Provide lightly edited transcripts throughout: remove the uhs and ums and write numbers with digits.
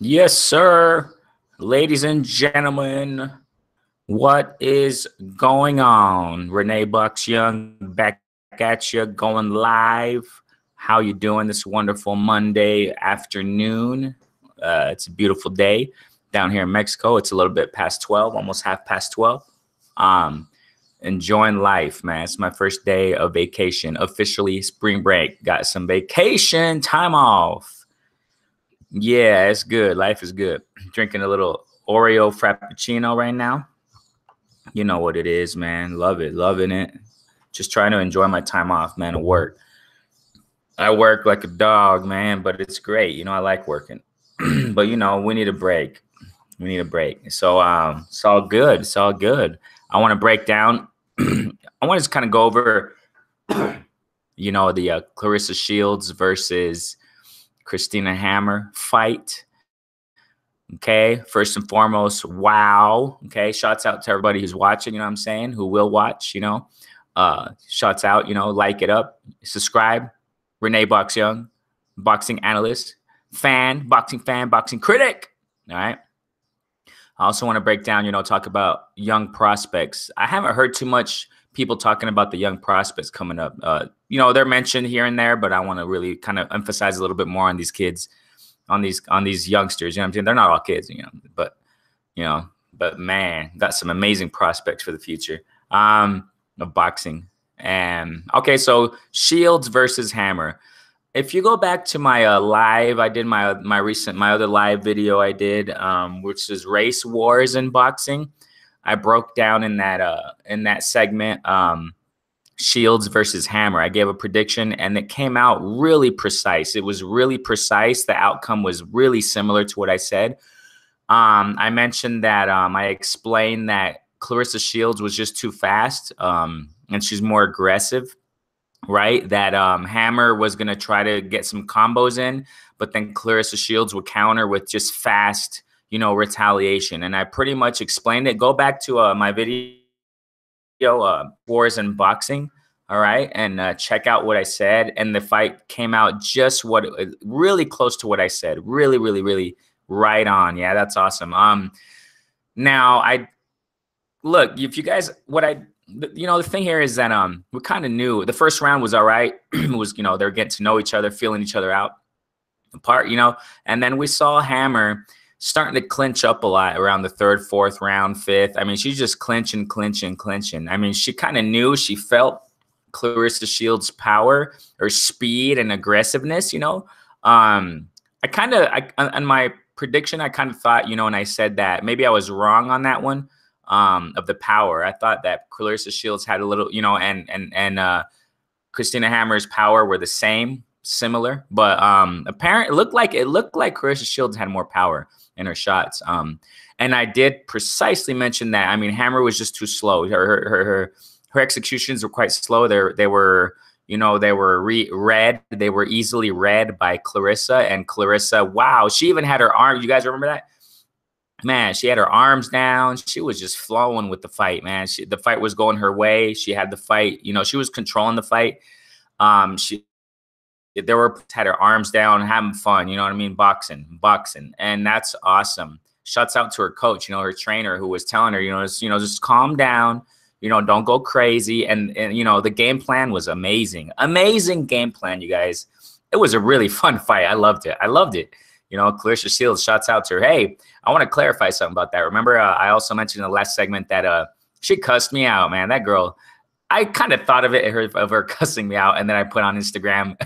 Yes, sir. Ladies and gentlemen, what is going on? Renee Bucks Young back at you, going live. How you doing this wonderful Monday afternoon? It's a beautiful day down here in Mexico. It's a little bit past 12, almost half past 12. Um, Enjoying life, man. It's my first day of vacation, officially spring break. Got some vacation time off. Yeah, it's good. Life is good. Drinking a little Oreo Frappuccino right now. You know what it is, man. Love it. Loving it. Just trying to enjoy my time off, man, at work. I work like a dog, man, but it's great. I like working. But we need a break. We need a break. So it's all good. It's all good. I want to break down. I want to just kind of go over, the Clarissa Shields versus Christina Hammer fight. Okay, first and foremost, wow. Okay, shouts out to everybody who's watching, you know what I'm saying, who will watch, shouts out, like it up, subscribe. Renee Box Young, boxing analyst, boxing fan, boxing critic. All right. I also want to break down, talk about young prospects. I haven't heard too much people talking about the young prospects coming up. They're mentioned here and there, but I want to really kind of emphasize a little bit more on these kids, on these youngsters. You know what I'm saying? They're not all kids, but man, got some amazing prospects for the future of boxing. And okay, so Shields versus Hammer. If you go back to my live, I did my other live video I did, which is race wars in boxing. I broke down in that segment Shields versus Hammer. I gave a prediction and it came out really precise. It was really precise. The outcome was really similar to what I said. I mentioned that I explained that Clarissa Shields was just too fast and she's more aggressive, right? That Hammer was going to try to get some combos in, but then Clarissa Shields would counter with just fast, retaliation. And I pretty much explained it. Go back to my video, Wars in Boxing. All right. And check out what I said. And the fight came out just really close to what I said. Really, really, really right on. Yeah, that's awesome. Now look, if you guys, the thing here is that we kind of knew the first round was all right. It was, they're getting to know each other, feeling each other out apart, and then we saw Hammer starting to clinch up a lot around the third, fourth round, fifth. I mean, she's just clinching. I mean, she kind of knew, she felt Clarissa Shields' power or speed and aggressiveness, on my prediction, I kind of thought, and I said that maybe I was wrong on that one. Of the power. I thought that Clarissa Shields had a little, and Christina Hammer's power were the similar, but apparently it looked like Clarissa Shields had more power in her shots. And I did precisely mention that. I mean, Hammer was just too slow. Her executions were quite slow. They were read. They were easily read by Clarissa, and Clarissa, wow, she even had her arm. You guys remember that? Man, she had her arms down. She was just flowing with the fight, man. The fight was going her way. She had the fight, she was controlling the fight. She had her arms down, having fun, you know what I mean? Boxing. And that's awesome. Shouts out to her coach, her trainer, who was telling her, just calm down, don't go crazy. And the game plan was amazing. Amazing game plan, you guys. It was a really fun fight. I loved it. Clarissa Shields, shouts out to her. Hey, I want to clarify something about that. Remember, I also mentioned in the last segment that she cussed me out, man. That girl, I kind of thought of her cussing me out, and then I put on Instagram,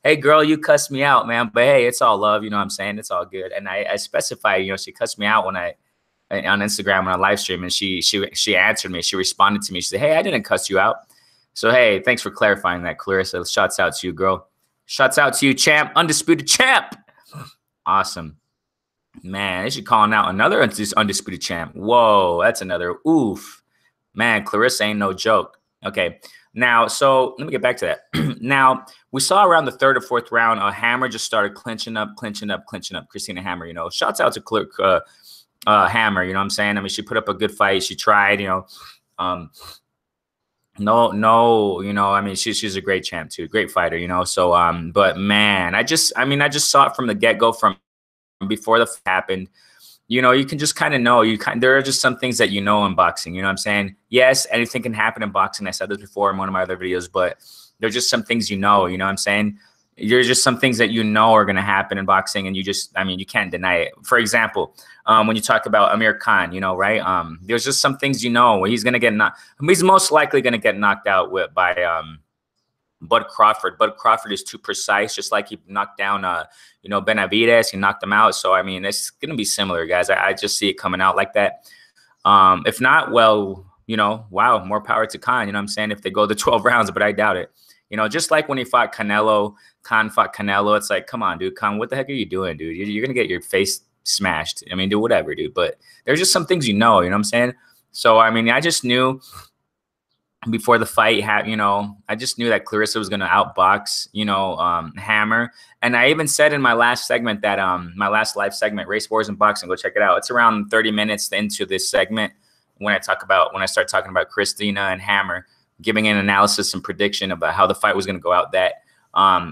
hey, girl, you cussed me out, man. But hey, it's all love. You know what I'm saying? It's all good. And I specify, she cussed me out on Instagram on a live stream, and she answered me. She responded to me. She said, hey, I didn't cuss you out. So, hey, thanks for clarifying that, Clarissa. Shouts out to you, girl. Shouts out to you, champ, undisputed champ. Awesome. Man, they should calling out another undisputed champ. Whoa, that's another oof. Man, Clarissa ain't no joke. Okay, now, so let me get back to that. Now, we saw around the third or fourth round, Hammer just started clinching up. Christina Hammer, shouts out to Hammer, you know what I'm saying? I mean, she put up a good fight. She tried, No, I mean, she's a great champ too, great fighter, so, but man, I just saw it from the get-go from before the fight happened, you know, you can just kind of know. There are just some things that you know in boxing. You know what I'm saying? Yes, anything can happen in boxing. I said this before in one of my other videos, but there's just some things you know. You know what I'm saying? There's just some things that you know are going to happen in boxing, and I mean, you can't deny it. For example, when you talk about Amir Khan, you know, right? There's just some things you know. He's going to get knocked. He's most likely going to get knocked out by Bud Crawford. Bud Crawford is too precise, just like he knocked down, you know, Benavidez. He knocked him out. So, I mean, it's going to be similar, guys. I just see it coming out like that. If not, well, you know, wow, more power to Khan. You know what I'm saying? If they go the 12 rounds, but I doubt it. You know, just like when he fought Canelo, Khan fought Canelo. It's like, come on, dude, Khan, what the heck are you doing, dude? You're going to get your face smashed. I mean, do whatever, dude. But there's just some things you know what I'm saying? So, I mean, I just knew before the fight, you know, I just knew that Claressa was going to outbox, you know, Hammer. And I even said in my last segment that my last live segment, Race Wars and Boxing, go check it out. It's around 30 minutes into this segment when I start talking about Christina and Hammer, giving an analysis and prediction about how the fight was going to go out, that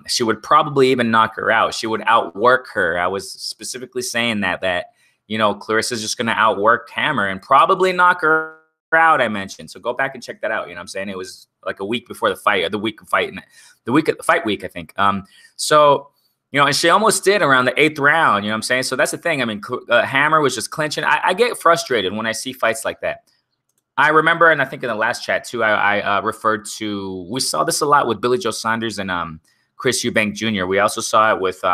she would probably even knock her out. She would outwork her. I was specifically saying that, you know, Claressa's just going to outwork Hammer and probably knock her out, I mentioned. So go back and check that out. You know what I'm saying? It was like a week before the fight, or the week of fight, fight week, I think. So, you know, and she almost did around the 8th round. You know what I'm saying? So that's the thing. I mean, Hammer was just clinching. I get frustrated when I see fights like that. I remember, and I think in the last chat too, I referred to, we saw this a lot with Billy Joe Saunders and Chris Eubank Jr. We also saw it with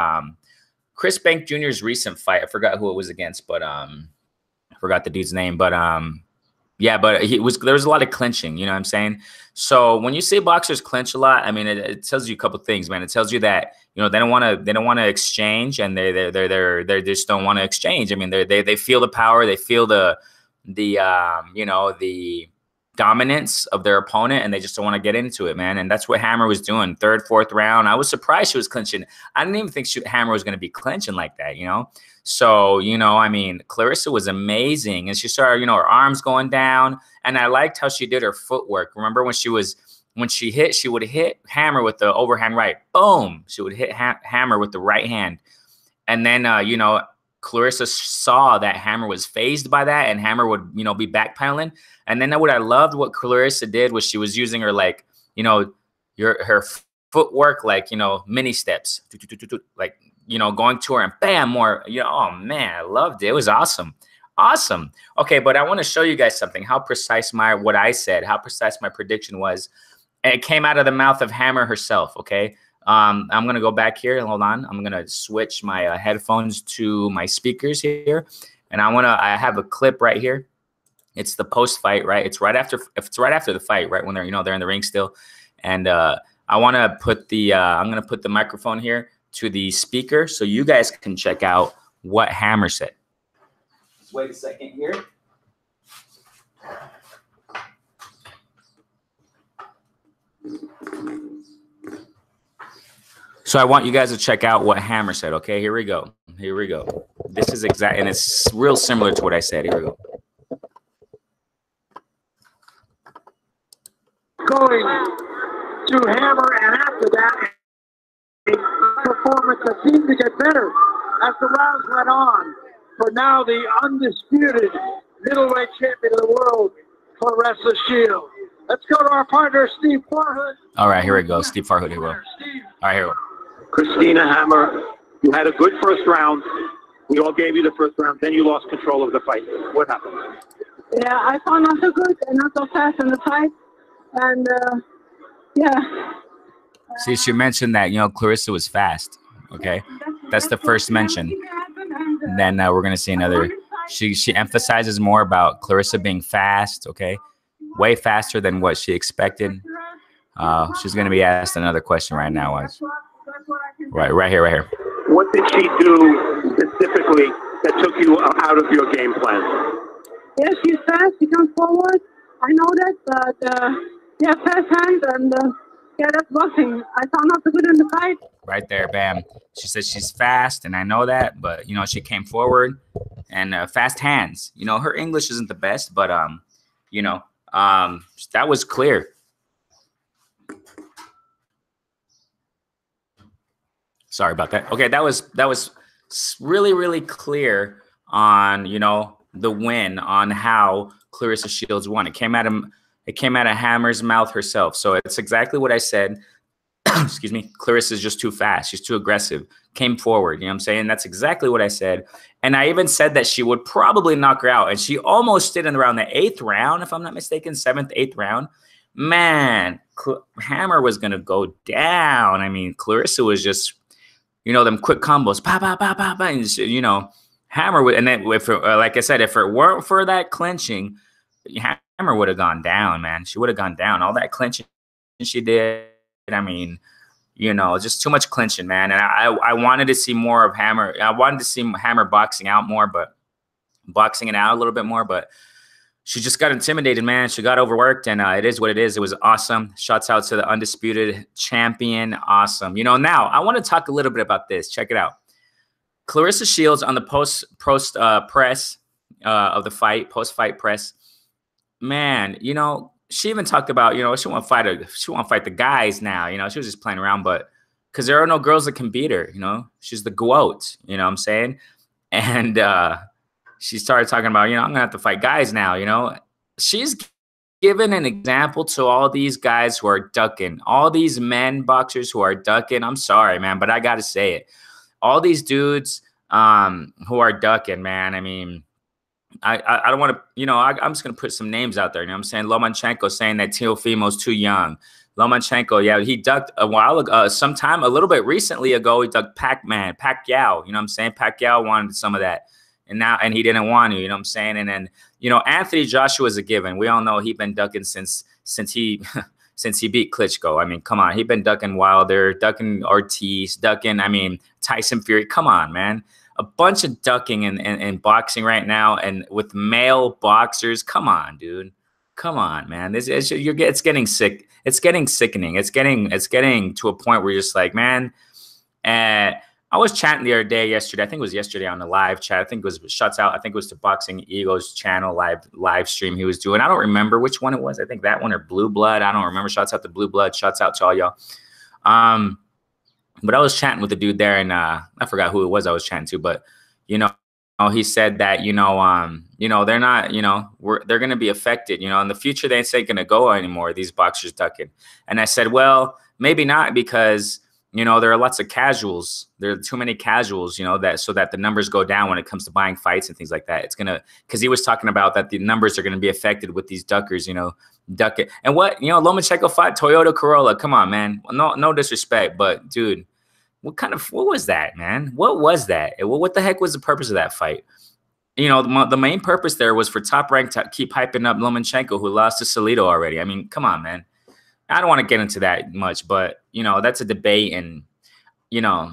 Chris Bank Jr.'s recent fight. I forgot who it was against, but I forgot the dude's name. But yeah, but there was a lot of clinching. You know what I'm saying? So when you see boxers clinch a lot, I mean, it tells you a couple things, man. It tells you that, you know, they don't want to exchange, and they just don't want to exchange. I mean, they feel the power, they feel the you know, the dominance of their opponent, and they just don't want to get into it, man. And that's what Hammer was doing. 3rd, 4th round, I was surprised she was clinching. I didn't even think Hammer was going to be clinching like that, you know. So, you know, I mean, Claressa was amazing, and she started, you know, her arms going down, and I liked how she did her footwork. Remember when she would hit Hammer with the overhand right, boom, she would hit Hammer with the right hand, and then you know, Claressa saw that Hammer was phased by that, and Hammer would, you know, be backpedaling. And then what I loved what Claressa did was she was using her, like, you know, her footwork, like, you know, mini steps, like, you know, going to her and bam, more, you know, oh man, I loved it. It was awesome. Awesome. Okay, but I want to show you guys something, how precise what I said, how precise my prediction was. And it came out of the mouth of Hammer herself, okay? I'm going to go back here. Hold on. I'm going to switch my headphones to my speakers here. And I have a clip right here. It's the post-fight, right? It's right after the fight, right? When they're, you know, they're in the ring still. And I want to put I'm going to put the microphone here to the speaker so you guys can check out what Hammer said. Just wait a second here. So I want you guys to check out what Hammer said. Okay, here we go. Here we go. This is exact, and it's real similar to what I said. Here we go. Going to Hammer, and after that, performance that seemed to get better as the rounds went on. For now, the undisputed middleweight champion of the world, Claressa Shields. Let's go to our partner, Steve Farhood. All right, here we go. Steve Farhood, here we go. All right, here we go. Christina Hammer, you had a good first round. We all gave you the first round. Then you lost control of the fight. What happened? Yeah, I found not so good and not so fast in the fight. And, yeah. See, she mentioned that, you know, Claressa was fast, okay? That's the first mention. And then we're going to see another. She emphasizes more about Claressa being fast, okay? Way faster than what she expected. She's going to be asked another question right now. Right here. What did she do specifically that took you out of your game plan? Yeah, she's fast. She comes forward. I know that, but yeah, fast hands and yeah, that's boxing. I found not so good in the fight. Right there, bam. She says she's fast, and I know that, but you know, she came forward and fast hands. You know, her English isn't the best, but you know, that was clear. Sorry about that. Okay, that was really, really clear on, you know, the win, on how Clarissa Shields won. It came out of Hammer's mouth herself. So it's exactly what I said. Excuse me. Clarissa's just too fast. She's too aggressive. Came forward. You know what I'm saying? That's exactly what I said. And I even said that she would probably knock her out. And she almost did in around the 8th round, if I'm not mistaken, 7th, 8th round. Man, Hammer was going to go down. I mean, Clarissa was just, you know, them quick combos. Bah, bah, bah, bah, bah, and, you know, Hammer would, and then if it, like I said, if it weren't for that clinching, Hammer would have gone down, man. She would have gone down. All that clinching she did. I mean, you know, just too much clinching, man. And I wanted to see more of Hammer. I wanted to see Hammer boxing out more, but boxing it out a little bit more. But she just got intimidated, man. She got overworked, and it is what it is. It was awesome. Shouts out to the undisputed champion. Awesome. You know, now I want to talk a little bit about this. Check it out. Clarissa Shields on the post press of the fight, post-fight press. Man, you know, she even talked about, you know, she won't fight the guys now. You know, she was just playing around, but because there are no girls that can beat her. You know, she's the GOAT. You know what I'm saying? And she started talking about, you know, I'm gonna have to fight guys now. You know, she's given an example to all these guys who are ducking, all these men boxers who are ducking. I'm sorry, man, but I gotta say it. All these dudes who are ducking, man. I mean, I don't want to, you know, I'm just going to put some names out there. You know what I'm saying? Lomachenko saying that Teofimo's too young. Lomachenko, yeah, he ducked a while ago, a little bit recently ago, he ducked Pacquiao. You know what I'm saying? Pacquiao wanted some of that. And he didn't want to, you know what I'm saying? And then, you know, Anthony Joshua is a given. We all know he's been ducking since he since he beat Klitschko. I mean, come on. He's been ducking Wilder, ducking Ortiz, ducking, I mean, Tyson Fury. Come on, man. A bunch of ducking in boxing right now, and with male boxers. Come on, dude. Come on, man. It's getting sick. It's getting sickening. It's getting to a point where you're just like, man. I was chatting the other day, yesterday. I think it was yesterday on the live chat. I think it was Shuts Out. I think it was to Boxing Ego's channel live stream he was doing. I don't remember which one it was. I think that one or Blue Blood. I don't remember. Shouts out to Blue Blood. Shouts out to all y'all. But I was chatting with the dude there, and I forgot who it was I was chatting to, but you know, he said that, you know, they're not, you know, they're going to be affected, you know, in the future, they ain't going to go anymore, these boxers ducking. And I said, well, maybe not, because, you know, there are lots of casuals. There are too many casuals, you know, so that the numbers go down when it comes to buying fights and things like that. It's going to, because he was talking about that the numbers are going to be affected with these duckers, you know, ducking. And what, you know, Lomachenko fought Toyota Corolla. Come on, man. No disrespect, but dude, what was that, man? What was that? What the heck was the purpose of that fight? You know, the main purpose there was for Top Rank to keep hyping up Lomachenko, who lost to Salido already. I mean, come on, man. I don't want to get into that much, but, you know, that's a debate. And, you know,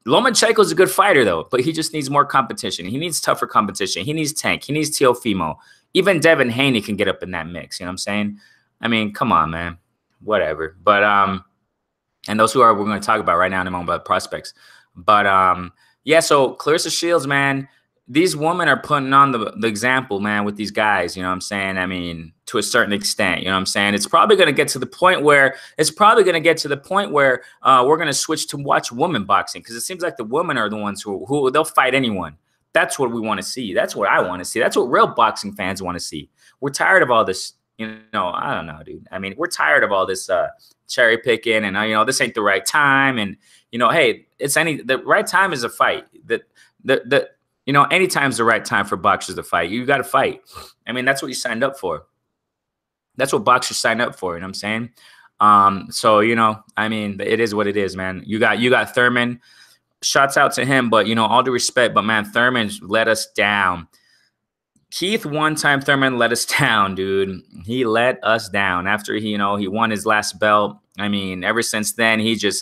Lomachenko's a good fighter, though, but he just needs more competition. He needs tougher competition. He needs Tank. He needs Teofimo. Even Devin Haney can get up in that mix. You know what I'm saying? I mean, come on, man. Whatever. But, and those we're going to talk about right now in a moment about prospects. But, yeah, so Clarissa Shields, man, these women are putting on the example, man, with these guys, you know what I'm saying? I mean, to a certain extent, you know what I'm saying? It's probably going to get to the point where we're going to switch to watch women boxing, because it seems like the women are the ones who they'll fight anyone. That's what we want to see. That's what I want to see. That's what real boxing fans want to see. We're tired of all this, you know, I don't know, dude. I mean, we're tired of all this cherry picking, and, you know, this ain't the right time. And, you know, hey, the right time is a fight. You know, anytime's the right time for boxers to fight. You got to fight. I mean, that's what you signed up for. That's what boxers signed up for. You know what I'm saying? So, you know, I mean, it is what it is, man. You got Thurman. Shouts out to him, but, you know, all due respect, but, man, Thurman let us down. Keith, one time Thurman let us down, dude. He let us down after he won his last belt. I mean, ever since then,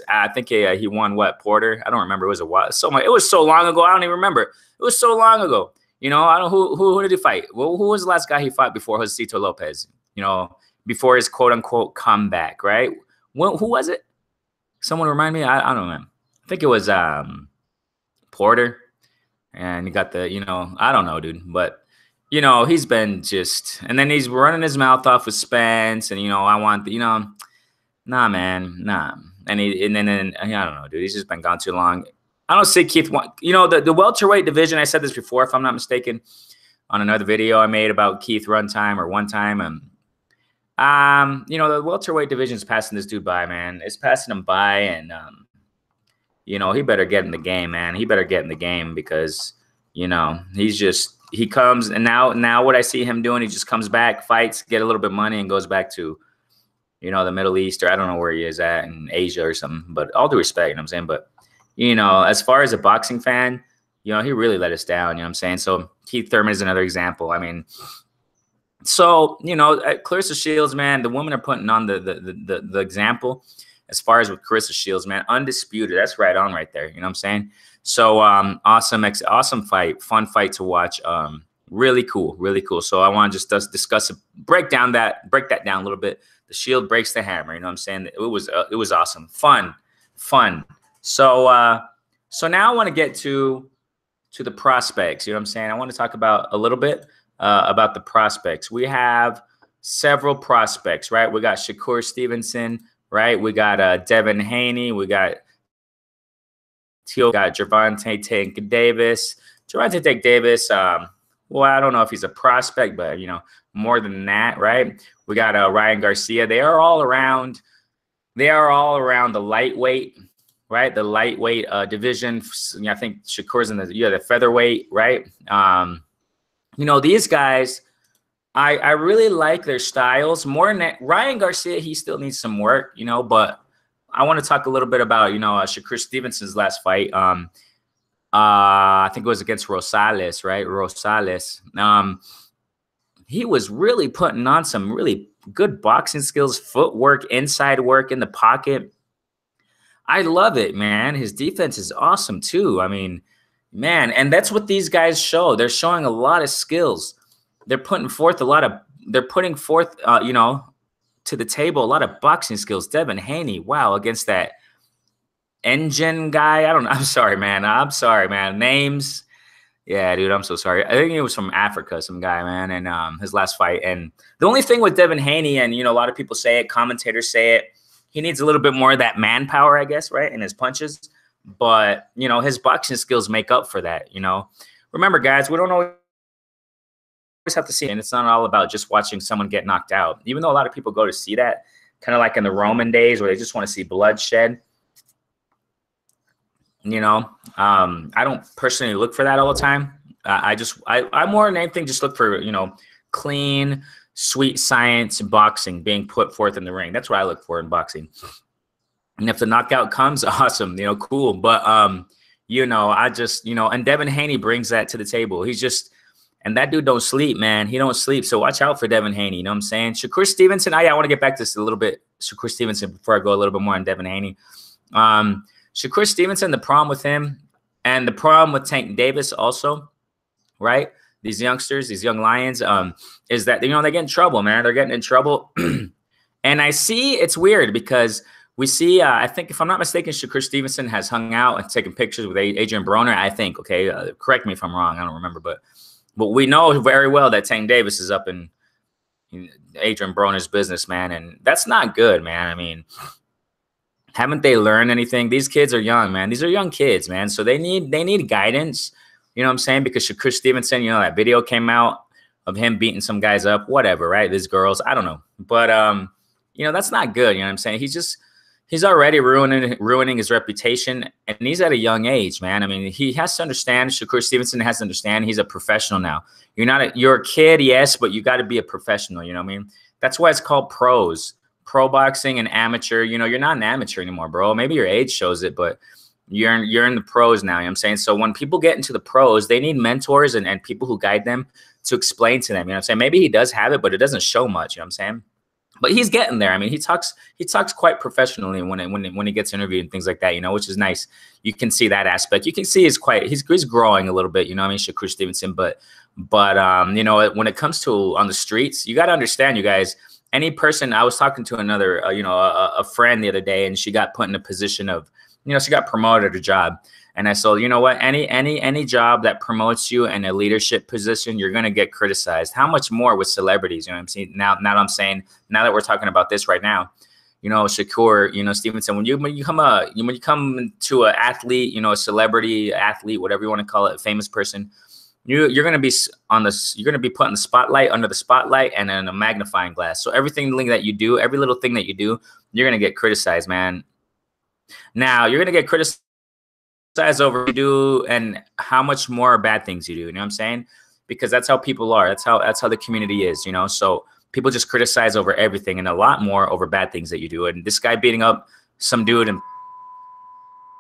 I think he won what, Porter? I don't remember. It was a while. It was so long ago. I don't even remember. It was so long ago. You know, I don't who did he fight? Well, who was the last guy he fought before Josito Lopez? You know, before his quote unquote comeback, right? Who was it? Someone remind me. I don't know. I think it was Porter, and he got the, you know, I don't know, dude, but. You know, he's been just, and then he's running his mouth off with Spence, and, you know, I want, you know, nah, man, nah. And then I don't know, dude, he's just been gone too long. I don't see Keith. You know, the welterweight division. I said this before, if I'm not mistaken, on another video I made about Keith run time or one time. You know, the welterweight division is passing this dude by, man. It's passing him by, and you know, he better get in the game, man. He better get in the game because, you know, he comes, and now what I see him doing, he just comes back, fights, get a little bit of money, and goes back to, you know, the Middle East, or I don't know where he is at, in Asia or something. But all due respect, you know what I'm saying? But, you know, as far as a boxing fan, you know, he really let us down, you know what I'm saying? So Keith Thurman is another example. I mean, so, you know, Clarissa Shields, man, the women are putting on the example as far as with Clarissa Shields, man, undisputed. That's right on right there. You know what I'm saying? So awesome fight, fun fight to watch. Really cool, really cool. So I want to just discuss, break that down a little bit. The Shield breaks the hammer. You know what I'm saying? It was awesome, fun. So now I want to get to the prospects. You know what I'm saying? I want to talk about a little bit about the prospects. We have several prospects, right? We got Shakur Stevenson, right? We got Devin Haney. We got Gervonta Tank Davis. Gervonta Tank Davis, well, I don't know if he's a prospect, but, you know, more than that, right? We got Ryan Garcia. They are all around the lightweight, right? The lightweight division. You know, I think Shakur's in the featherweight, right? You know, these guys, I really like their styles more than that. Ryan Garcia, he still needs some work, you know, but I want to talk a little bit about, you know, Shakur Stevenson's last fight. I think it was against Rosales, right? Rosales. He was really putting on some really good boxing skills, footwork, inside work in the pocket. I love it, man. His defense is awesome too. I mean, man, and that's what these guys show. They're showing a lot of skills. They're putting forth you know, to the table a lot of boxing skills. Devin Haney, wow, against that engine guy. I don't know. I'm sorry, man. Names. Yeah, dude, I'm so sorry. I think he was from Africa, some guy, man, and his last fight. And the only thing with Devin Haney, and, you know, a lot of people say it, commentators say it, he needs a little bit more of that manpower, I guess, right, in his punches. But, you know, his boxing skills make up for that, you know. Remember, guys, we don't always have to see it. And it's not all about just watching someone get knocked out. Even though a lot of people go to see that, kind of like in the Roman days where they just want to see bloodshed. You know, I don't personally look for that all the time. I more than anything just look for, you know, clean, sweet science boxing being put forth in the ring. That's what I look for in boxing. And if the knockout comes, awesome, you know, cool. But, you know, I just, you know, and Devin Haney brings that to the table. He's just, and that dude don't sleep, man. He don't sleep. So watch out for Devin Haney. You know what I'm saying? Shakur Stevenson, I want to get back to this a little bit. Shakur Stevenson, before I go a little bit more on Devin Haney. Shakur Stevenson, the problem with him and the problem with Tank Davis also, right? These youngsters, these young lions, is that, you know, they get in trouble, man. They're getting in trouble. And I see it's weird because we see, I think, if I'm not mistaken, Shakur Stevenson has hung out and taken pictures with Adrian Broner, I think. Okay, correct me if I'm wrong. I don't remember. But we know very well that Tank Davis is up in Adrian Broner's business, man. And that's not good, man. I mean, haven't they learned anything? These kids are young, man. These are young kids, man. So they need guidance. You know what I'm saying? Because Shakur Stevenson, you know, that video came out of him beating some guys up, whatever, right? These girls, I don't know. But, you know, that's not good. You know what I'm saying? He's already ruining his reputation, and he's at a young age, man. I mean, he has to understand, Shakur Stevenson has to understand he's a professional now. You're a kid, yes, but you got to be a professional, you know what I mean? That's why it's called pros. Pro boxing and amateur, you know, you're not an amateur anymore, bro. Maybe your age shows it, but you're in the pros now, you know what I'm saying? So when people get into the pros, they need mentors and people who guide them to explain to them, you know what I'm saying? Maybe he does have it, but it doesn't show much, you know what I'm saying? But he's getting there. I mean, he talks quite professionally when he gets interviewed and things like that, you know, which is nice. You can see that aspect. You can see he's growing a little bit, you know what I mean, Shakur Stevenson. But you know, when it comes to on the streets, you got to understand, you guys. Any person, I was talking to another, you know, a friend the other day, and she got put in a position of, you know, she got promoted a job. And I said, you know what, any job that promotes you in a leadership position, you're going to get criticized. How much more with celebrities? You know what I'm saying? Now that we're talking about this right now, you know, Shakur, you know, Stevenson, when you come to an athlete, you know, a celebrity athlete, whatever you want to call it, a famous person, you're going to be you're going to be put in the spotlight, under the spotlight, and in a magnifying glass. So everything that you do, every little thing that you do, you're going to get criticized, man. Now you're going to get criticized over what you do and how much more bad things you do. You know what I'm saying? Because that's how people are. That's how the community is, you know? So people just criticize over everything and a lot more over bad things that you do. And this guy beating up some dude, and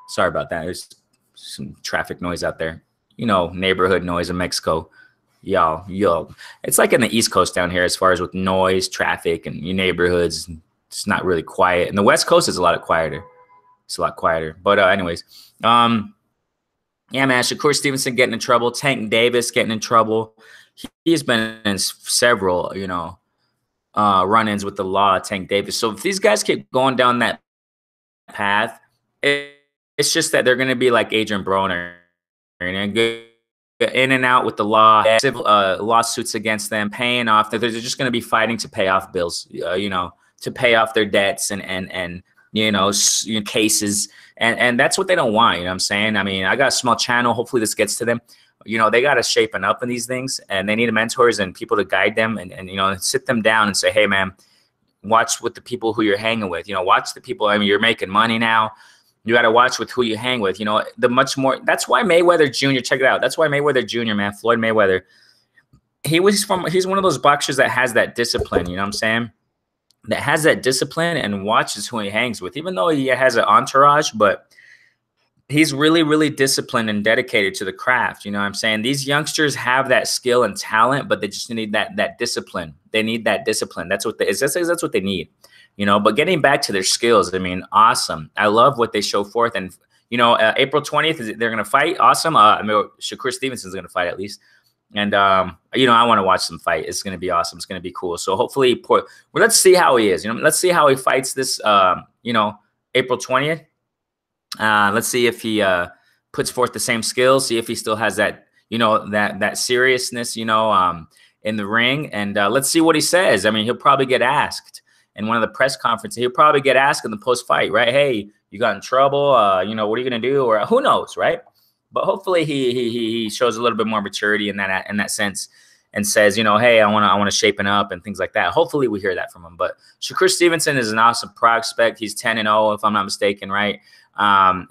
sorry about that. There's some traffic noise out there. You know, neighborhood noise in Mexico. Yo. It's like in the East Coast down here as far as with noise, traffic, and your neighborhoods. It's not really quiet. And the West Coast is a lot quieter. It's a lot quieter. But anyways, yeah, man, Shakur Stevenson getting in trouble. Tank Davis getting in trouble. He's been in several, you know, run-ins with the law, Tank Davis. So if these guys keep going down that path, it's just that they're going to be like Adrian Broner and go in and out with the law, civil lawsuits against them, paying off. They're just going to be fighting to pay off bills, you know, to pay off their debts and you know, cases. And that's what they don't want. You know what I'm saying? I mean, I got a small channel. Hopefully this gets to them. You know, they got to shapen up in these things, and they need mentors and people to guide them and, you know, sit them down and say, hey, man, watch with the people who you're hanging with. You know, watch the people. I mean, you're making money now. You got to watch with who you hang with. You know, the much more. That's why Mayweather Jr., check it out. That's why Mayweather Jr., man, Floyd Mayweather, he's one of those boxers that has that discipline. You know what I'm saying? That has that discipline and watches who he hangs with, even though he has an entourage, but he's really, really disciplined and dedicated to the craft. You know what I'm saying? These youngsters have that skill and talent, but they just need that discipline. They need that discipline. That's what that's what they need, you know, but getting back to their skills. I mean, awesome. I love what they show forth. And, you know, April 20th, they're going to fight. Awesome. I mean, Shakur Stevenson's going to fight at least. And, you know, I want to watch them fight. It's going to be awesome. It's going to be cool. So hopefully, well, let's see how he is. You know, let's see how he fights this, you know, April 20th. Let's see if he puts forth the same skills. See if he still has that, you know, that seriousness, you know, in the ring. And let's see what he says. I mean, he'll probably get asked in one of the press conferences. He'll probably get asked in the post-fight, right? Hey, you got in trouble. You know, what are you going to do? Or who knows, right? But hopefully he shows a little bit more maturity in that sense and says, you know, hey, I want to shapen up and things like that. Hopefully we hear that from him. But Shakur Stevenson is an awesome prospect. He's 10-0, if I'm not mistaken, right?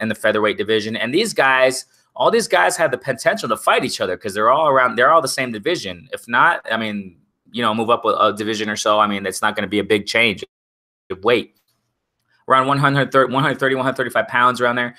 In the featherweight division. And these guys, all these guys have the potential to fight each other because they're all the same division. If not, I mean, you know, move up a division or so. I mean, it's not going to be a big change of weight. Around 130, 135 pounds around there.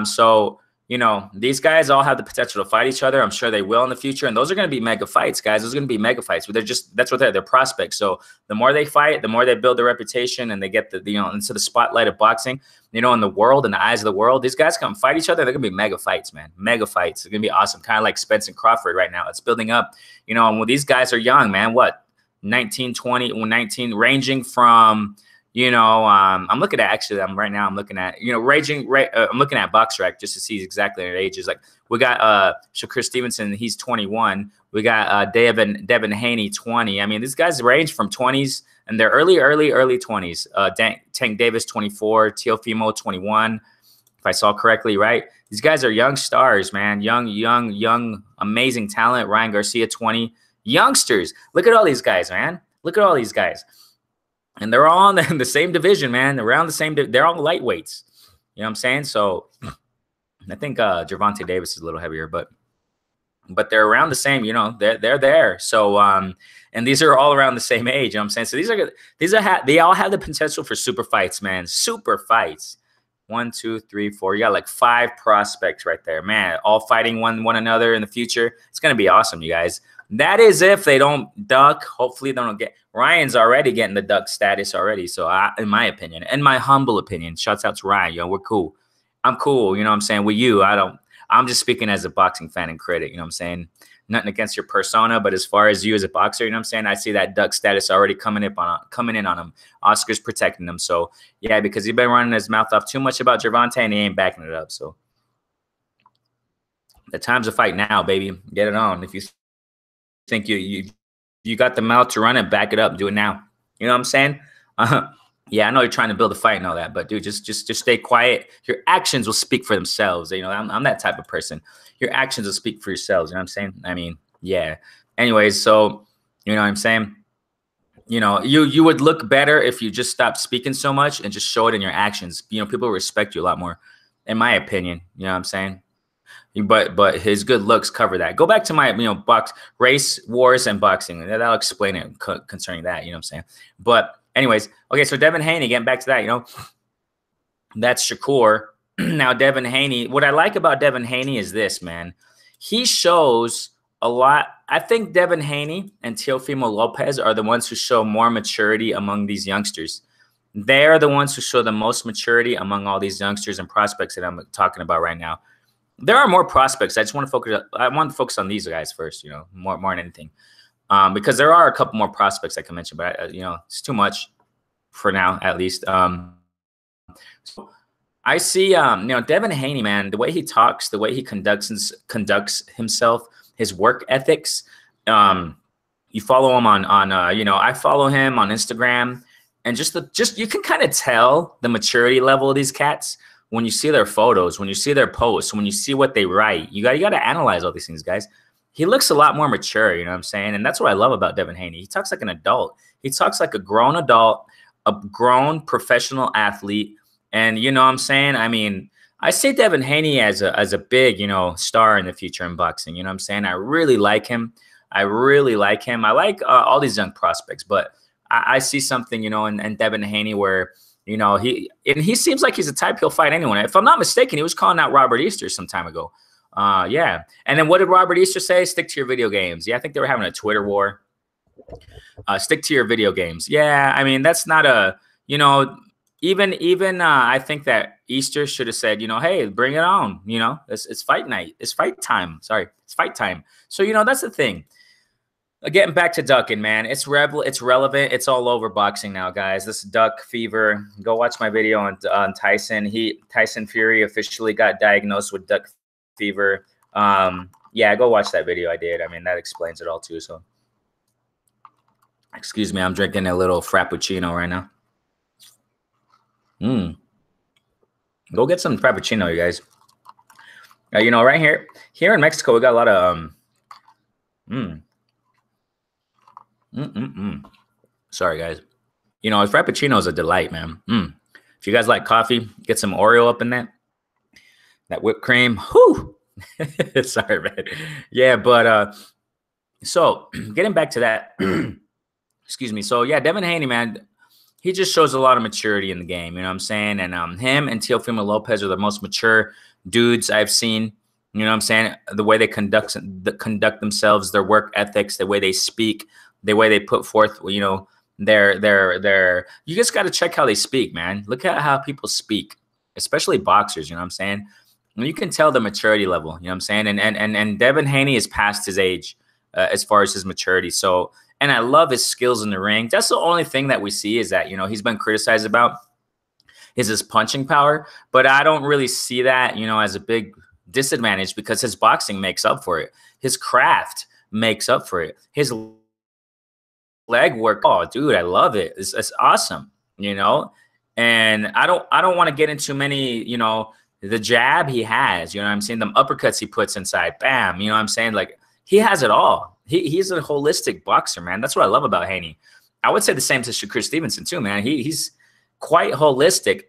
So, you know, these guys all have the potential to fight each other. I'm sure they will in the future. And those are going to be mega fights, guys. Those are going to be mega fights. But that's what they're prospects. So the more they fight, the more they build their reputation and they get you know, into the spotlight of boxing, you know, in the world, in the eyes of the world. These guys come fight each other. They're going to be mega fights, man. Mega fights. They're going to be awesome. Kind of like Spence and Crawford right now. It's building up, you know, and when these guys are young, man, what? 19, 20, 19, ranging from, you know, I'm looking at I'm looking at, you know, I'm looking at BoxRec just to see exactly their ages. Like we got Shakur Stevenson, he's 21. We got Devin Haney, 20. I mean, these guys range from 20s and they're early 20s. Tank Davis, 24. Teofimo, 21. If I saw correctly, right? These guys are young stars, man. Young, amazing talent. Ryan Garcia, 20. Youngsters. Look at all these guys, man. Look at all these guys. And they're all in the same division, man. They're around the same. They're all lightweights. You know what I'm saying? So I think Gervonta Davis is a little heavier, but they're around the same. You know, they're there. So and these are all around the same age. You know what I'm saying? So they all have the potential for super fights, man. Super fights. 1, 2, 3, 4. You got like 5 prospects right there, man. All fighting one another in the future. It's gonna be awesome, you guys. That is if they don't duck. Hopefully they don't get. Ryan's already getting the duck status already. So in my opinion, in my humble opinion, shouts out to Ryan. Yo, we're cool. I'm cool. You know what I'm saying? With you, I'm just speaking as a boxing fan and critic. You know what I'm saying? Nothing against your persona, but as far as you as a boxer, you know what I'm saying? I see that duck status already coming in on him. Oscar's protecting him. So yeah, because he's been running his mouth off too much about Gervonta and he ain't backing it up. So the time's to fight now, baby. Get it on. If you think you got the mouth to run it, back it up. Do it now. You know what I'm saying? Yeah, I know you're trying to build a fight and all that, but dude, just stay quiet. Your actions will speak for themselves. You know, I'm that type of person. Your actions will speak for yourselves. You know what I'm saying? I mean, yeah. Anyways, so you know what I'm saying? You know, you would look better if you just stopped speaking so much and just show it in your actions. You know, people respect you a lot more, in my opinion. You know what I'm saying? But his good looks cover that. Go back to my race wars and boxing. That'll explain it concerning that. You know what I'm saying? But anyways, okay. So Devin Haney, getting back to that, you know, that's Shakur. Now Devin Haney. What I like about Devin Haney is this, man. He shows a lot. I think Devin Haney and Teofimo Lopez are the ones who show more maturity among these youngsters. They are the ones who show the most maturity among all these youngsters and prospects that I'm talking about right now. There are more prospects. I just want to focus. I want to focus on these guys first, you know, more than anything, because there are a couple more prospects I can mention, but you know, it's too much for now, at least. So I see, you know, Devin Haney, man, the way he talks, the way he conducts himself, his work ethics. You follow him on you know, I follow him on Instagram, and just you can kind of tell the maturity level of these cats. When you see their photos, when you see their posts, when you see what they write, you got to analyze all these things, guys. He looks a lot more mature, you know what I'm saying? And that's what I love about Devin Haney. He talks like an adult. He talks like a grown adult, a grown professional athlete. And you know what I'm saying? I mean, I see Devin Haney as a big, you know, star in the future in boxing. You know what I'm saying? I really like him. I really like him. I like all these young prospects, but I see something, you know, in Devin Haney where, you know, he seems like he's a type he'll fight anyone. If I'm not mistaken, he was calling out Robert Easter some time ago. Yeah. And then what did Robert Easter say? Stick to your video games. Yeah, I think they were having a Twitter war. Stick to your video games. Yeah, I mean, that's not a, you know, even I think that Easter should have said, you know, hey, bring it on. You know, it's fight night. It's fight time. Sorry, it's fight time. So, you know, that's the thing. Getting back to ducking, man, it's relevant. It's all over boxing now, guys. This duck fever. Go watch my video on Tyson. Tyson Fury officially got diagnosed with duck fever. Yeah, go watch that video I did. I mean, that explains it all too. So, excuse me, I'm drinking a little frappuccino right now. Go get some frappuccino, you guys. You know, right here in Mexico, we got a lot of Sorry, guys. You know, a frappuccino is a delight, man. If you guys like coffee, get some Oreo up in that whipped cream. Whew. Sorry, man. Yeah, but so getting back to that, excuse me. So yeah, Devin Haney, man, he just shows a lot of maturity in the game. You know what I'm saying? And him and Teofimo Lopez are the most mature dudes I've seen. You know what I'm saying? The way they conduct themselves, their work ethics, the way they speak, the way they put forth, you know, their you just got to check how they speak, man. Look at how people speak, especially boxers. You know what I'm saying? And you can tell the maturity level. You know what I'm saying? And Devin Haney is past his age as far as his maturity. So, and I love his skills in the ring. That's the only thing that we see is that, you know, he's been criticized about is his punching power, but I don't really see that, you know, as a big disadvantage because his boxing makes up for it. His craft makes up for it. His leg work, oh dude, I love it. It's awesome, you know. And I don't want to get into many, you know, the jab he has, you know what I'm saying, the uppercuts he puts inside, bam, you know what I'm saying, like he has it all. He's a holistic boxer, man. That's what I love about Haney. I would say the same to Shakur Stevenson too, man. He's quite holistic.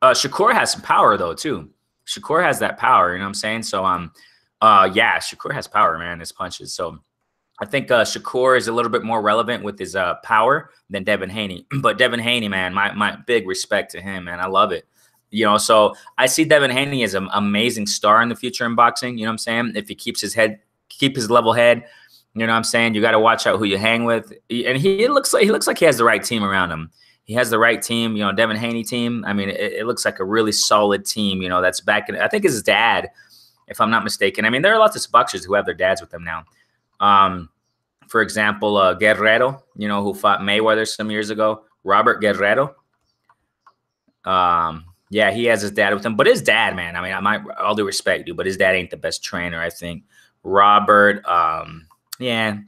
Shakur has some power though too. Shakur has that power, you know what I'm saying? So yeah, Shakur has power, man, his punches. So I think Shakur is a little bit more relevant with his power than Devin Haney. But Devin Haney, man, my big respect to him, man. I love it. You know, so I see Devin Haney as an amazing star in the future in boxing. You know what I'm saying? If he keeps his level head, you know what I'm saying? You got to watch out who you hang with. And he looks like he has the right team around him. He has the right team, you know, Devin Haney team. I mean, it looks like a really solid team, you know, that's back in, I think it's his dad, if I'm not mistaken. I mean, there are lots of boxers who have their dads with them now. For example, Guerrero, you know, who fought Mayweather some years ago, Robert Guerrero. Yeah, he has his dad with him, but his dad, man, I mean, all due respect, dude, but his dad ain't the best trainer, I think. Robert, yeah.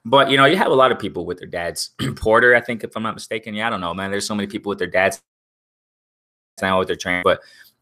But, you know, you have a lot of people with their dads. Porter, I think, if I'm not mistaken. Yeah, I don't know, man. There's so many people with their dads now with their training.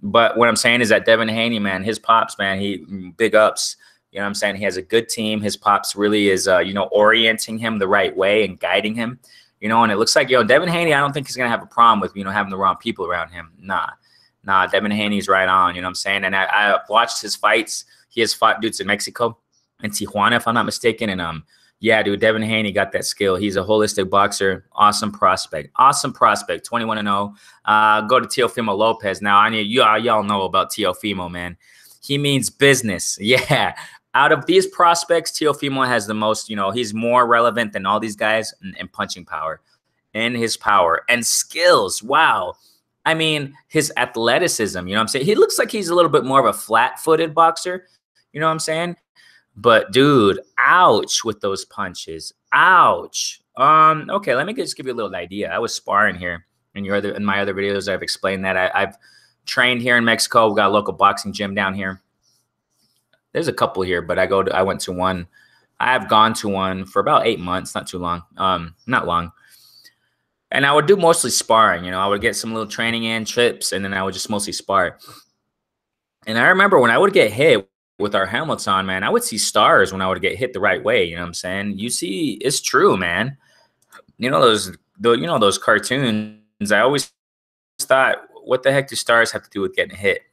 But what I'm saying is that Devin Haney, man, his pops, man, he big ups. You know what I'm saying? He has a good team. His pops really is, you know, orienting him the right way and guiding him. You know, and it looks like, Devin Haney, I don't think he's going to have a problem with, you know, having the wrong people around him. Nah, Devin Haney's right on. You know what I'm saying? And I watched his fights. He has fought dudes in Mexico and Tijuana, if I'm not mistaken. And, yeah, dude, Devin Haney got that skill. He's a holistic boxer. Awesome prospect. 21-0. Go to Teofimo Lopez. Now, I need y'all know about Teofimo, man. He means business. Yeah. Out of these prospects, Teofimo has the most, you know, he's more relevant than all these guys in punching power and his power and skills. Wow. I mean, his athleticism, you know what I'm saying? He looks like he's a little bit more of a flat-footed boxer. You know what I'm saying? But, dude, ouch with those punches. Ouch. Okay, let me just give you a little idea. I was sparring here in my other videos. I've explained that. I've trained here in Mexico. We got a local boxing gym down here. There's a couple here, but I went to one. I have gone to one for about 8 months, not too long. Not long. And I would do mostly sparring. You know, I would get some little training in, trips, and then I would just mostly spar. And I remember when I would get hit with our helmets on, man, I would see stars when I would get hit the right way. You know what I'm saying? You see, it's true, man. You know those cartoons. I always thought, what the heck do stars have to do with getting hit?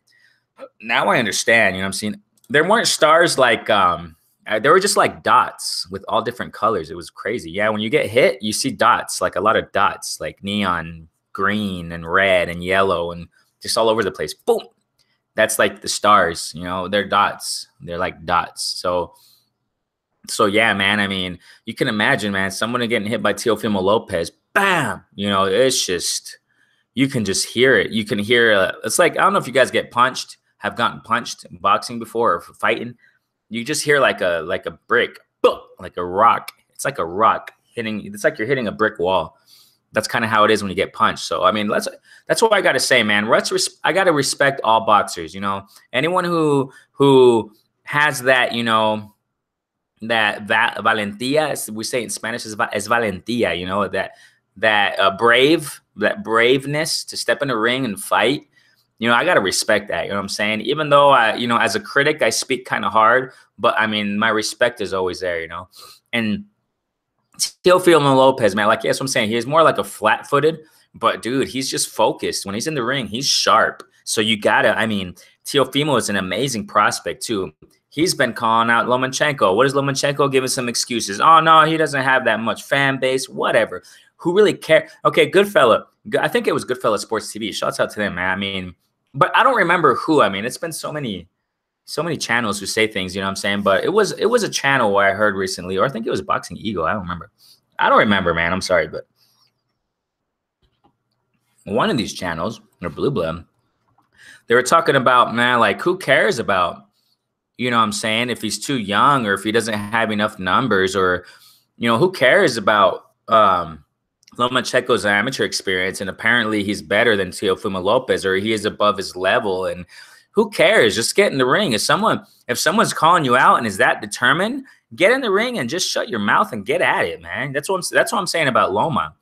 Now I understand. You know what I'm saying? There weren't stars like they were just like dots with all different colors. It was crazy. Yeah, when you get hit, you see dots, like a lot of dots, like neon green and red and yellow and just all over the place. Boom. That's like the stars, you know, they're dots. They're like dots. So yeah, man, I mean, you can imagine, man, someone getting hit by Teofimo Lopez, bam, you know, it's just, you can just hear it. You can hear, it's like, I don't know if you guys have gotten punched in boxing before or fighting. You just hear like a brick, boom, like a rock. It's like a rock hitting, it's like you're hitting a brick wall. That's kind of how it is when you get punched. So, I mean, that's what I got to say, man. I got to respect all boxers, you know. Anyone who has that, you know, that valentia, as we say in Spanish, is valentia, you know, that braveness to step in the ring and fight. You know, I got to respect that. You know what I'm saying? Even though you know, as a critic, I speak kind of hard, but I mean, my respect is always there, you know. And Teofimo Lopez, man, like, yes, what I'm saying, he's more like a flat-footed, but dude, he's just focused. When he's in the ring, he's sharp. So you gotta, I mean, Teofimo is an amazing prospect too. He's been calling out Lomachenko. What is Lomachenko giving some excuses? Oh no, he doesn't have that much fan base. Whatever. Who really care? Okay, Goodfella. I think it was Goodfella Sports TV. Shouts out to them, man. I mean, but I don't remember who. I mean, it's been so many channels who say things, you know what I'm saying? But it was a channel where I heard recently, or I think it was Boxing Eagle. I don't remember, man. I'm sorry, but one of these channels, or Blue Blood, they were talking about, man, like, who cares about, you know what I'm saying, if he's too young or if he doesn't have enough numbers, or, you know, who cares about Lomachenko's amateur experience? And apparently he's better than Teofimo Lopez, or he is above his level. And who cares? Just get in the ring. If someone's calling you out and is that determined, get in the ring and just shut your mouth and get at it, man. That's what I'm saying about Loma.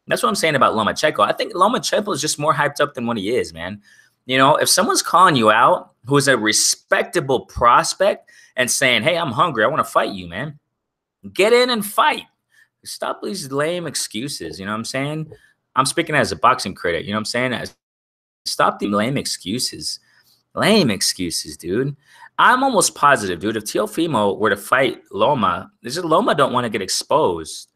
That's what I'm saying about Lomachenko. I think Lomachenko is just more hyped up than what he is, man. You know, if someone's calling you out, who is a respectable prospect, and saying, hey, I'm hungry, I want to fight you, man, get in and fight. Stop these lame excuses. You know what I'm saying? I'm speaking as a boxing critic. You know what I'm saying? Stop the lame excuses. Lame excuses, dude. I'm almost positive, dude, if Teofimo were to fight Loma, Loma don't want to get exposed.